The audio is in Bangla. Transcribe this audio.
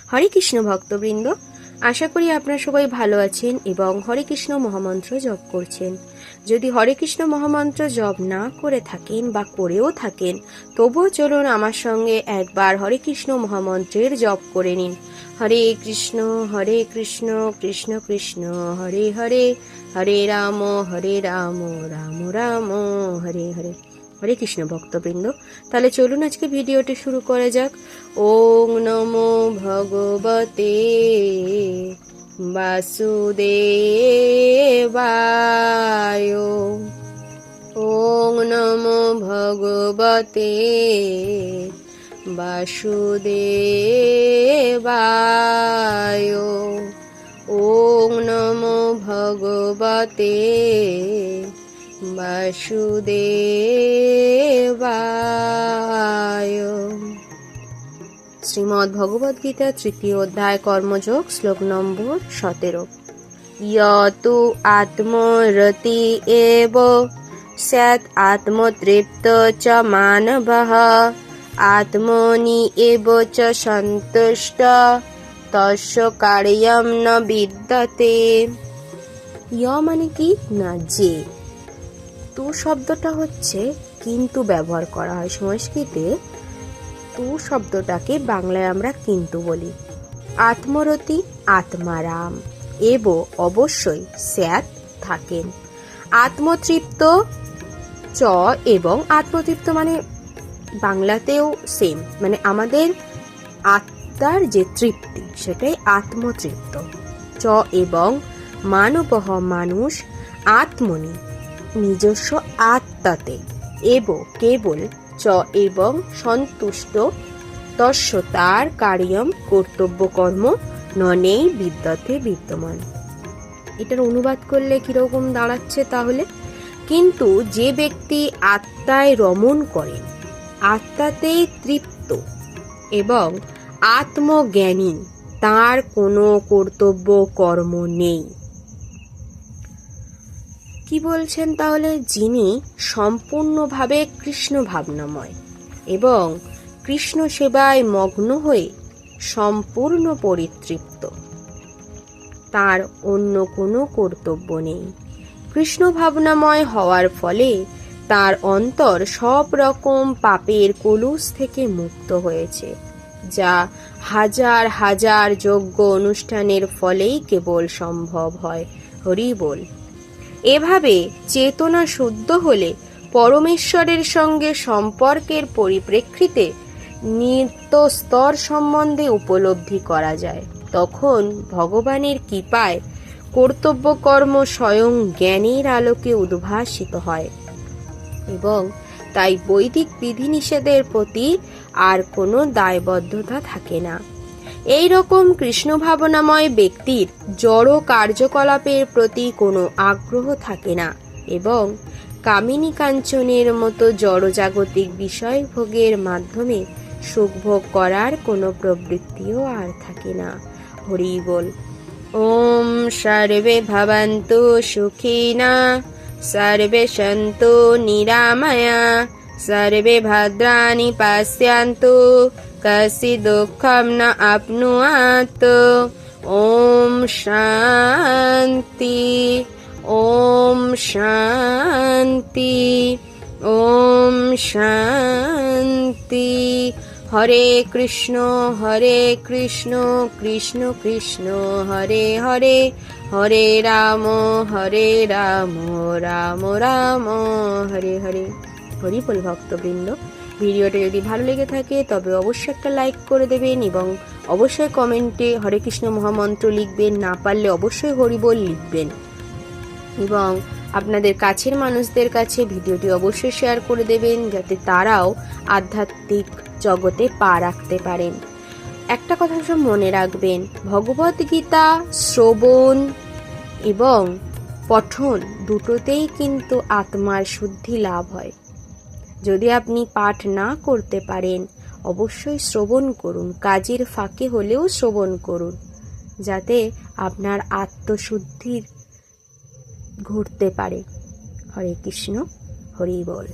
হরে কৃষ্ণ ভক্তবৃন্দ, আশা করি আপনারা সবাই ভালো আছেন এবং হরে কৃষ্ণ মহামন্ত্র জপ করছেন। যদি হরে কৃষ্ণ মহামন্ত্র জপ না করে থাকেন বা করেও থাকেন, তবুও চলুন আমার সঙ্গে একবার হরে কৃষ্ণ মহামন্ত্রের জপ করে নিন। হরে কৃষ্ণ কৃষ্ণ কৃষ্ণ হরে হরে, হরে রাম রাম রাম হরে হরে। হরে কৃষ্ণ ভক্তবৃন্দ, তাহলে চলুন আজকে ভিডিওটি শুরু করা যাক। ওং নমো ভগবতে বাসুদেবায়। ওং নমো ভগবতে বাসুদেবায়। ওং নমো ভগবতে বাসুদেবায়। শ্রীমদ্ ভগবদ গীতা তৃতীয় অধ্যায় কর্মযোগ, শ্লোক নম্বর 17। ইয়তু আত্মরতি এব স্যাৎ আত্মতৃপ্ত চ মানবঃ আত্মনি এব চ সন্তুষ্ট তস্য কার্যং ন বিদ্যতে। মানে কি না, যে। তু শব্দটা হচ্ছে কিন্তু ব্যবহার করা হয় সংস্কৃতে। তু শব্দটাকে বাংলায় আমরা কিন্তু বলি। আত্মরতি আত্মারাম, এব অবশ্যই স্যাৎ থাকেন, আত্মতৃপ্ত চ এবং আত্মতৃপ্ত মানে বাংলাতেও সেম, মানে আমাদের আত্মার যে তৃপ্তি সেটাই আত্মতৃপ্ত। চ এবং মানবঃ মানুষ, আত্মনি নিজস্ব আত্মাতে, এব কেবল, চ এবং সন্তুষ্ট, তস্য তার কার্যম কর্তব্য কর্ম নেই বিদ্যতে বিদ্যমান। এটার অনুবাদ করলে কিরকম দাঁড়াচ্ছে তাহলে? কিন্তু যে ব্যক্তি আত্মায় রমণ করেন, আত্মাতেই তৃপ্ত এবং আত্মজ্ঞানী, তার কোনো কর্তব্য কর্ম নেই। কি বলছেন তাহলে? যিনি সম্পূর্ণভাবে কৃষ্ণ ভাবনাময় এবং কৃষ্ণ সেবায় মগ্ন হয়ে সম্পূর্ণ পরিতৃপ্ত, তার অন্য কোনো কর্তব্য নেই। কৃষ্ণ ভাবনাময় হওয়ার ফলে তার অন্তর সব রকম পাপের কলুষ থেকে মুক্ত হয়েছে, যা হাজার হাজার যজ্ঞ অনুষ্ঠানের ফলেই কেবল সম্ভব হয়। হরি বল। এভাবে চেতনা শুদ্ধ হলে পরমেশ্বরের সঙ্গে সম্পর্কের পরিপ্রেক্ষিতে নিত্য স্তর সম্বন্ধে উপলব্ধি করা যায়। তখন ভগবানের কৃপায় কর্তব্য কর্ম স্বয়ং জ্ঞানের আলোকে উদ্ভাসিত হয় এবং তাই বৈদিক বিধিনিষেধের প্রতি আর কোনো দায়বদ্ধতা থাকে না। এই রকম কৃষ্ণ ভাবনাময় ব্যক্তির জড় কার্যকলাপের প্রতি কোনো আগ্রহ থাকে না এবং কামিনী কাঞ্চনের মতো জড়জাগতিক বিষয় ভোগের মাধ্যমে সুখভোগ করার কোনো প্রবৃত্তিও আর থাকে না। হরি বল। ওম সর্বে ভবন্তু সুখিনা সর্বে সন্তু নিরাময়া সর্বে ভদ্রাণি পশ্যন্তু কশ্চিৎ দুঃখম ন আপ্নুয়াত। ওম শান্তি, ওম শান্তি, ওম শান্তি। হরে কৃষ্ণ কৃষ্ণ কৃষ্ণ হরে হরে, হরে রাম রাম রাম হরে হরে। হরি বল ভক্তবৃন্দ, ভিডিওটা যদি ভালো লেগে থাকে তবে অবশ্যই একটা লাইক করে দেবেন এবং অবশ্যই কমেন্টে হরে কৃষ্ণ মহামন্ত্র লিখবেন। না পারলে অবশ্যই হরি বল লিখবেন এবং আপনাদের কাছের মানুষদের কাছে ভিডিওটি অবশ্যই শেয়ার করে দেবেন, যাতে তারাও আধ্যাত্মিক জগতে পা রাখতে পারেন। একটা কথা সব মনে রাখবেন, ভগবদ গীতা শ্রবণ এবং পঠন দুটোতেই কিন্তু আত্মার শুদ্ধি লাভ হয়। যদি আপনি পাঠ না করতে পারেন, অবশ্যই শ্রবণ করুন, কাজের ফাঁকে হলেও শ্রবণ করুন, যাতে আপনার আত্মশুদ্ধির ঘটতে পারে। হরে কৃষ্ণ, হরি বল।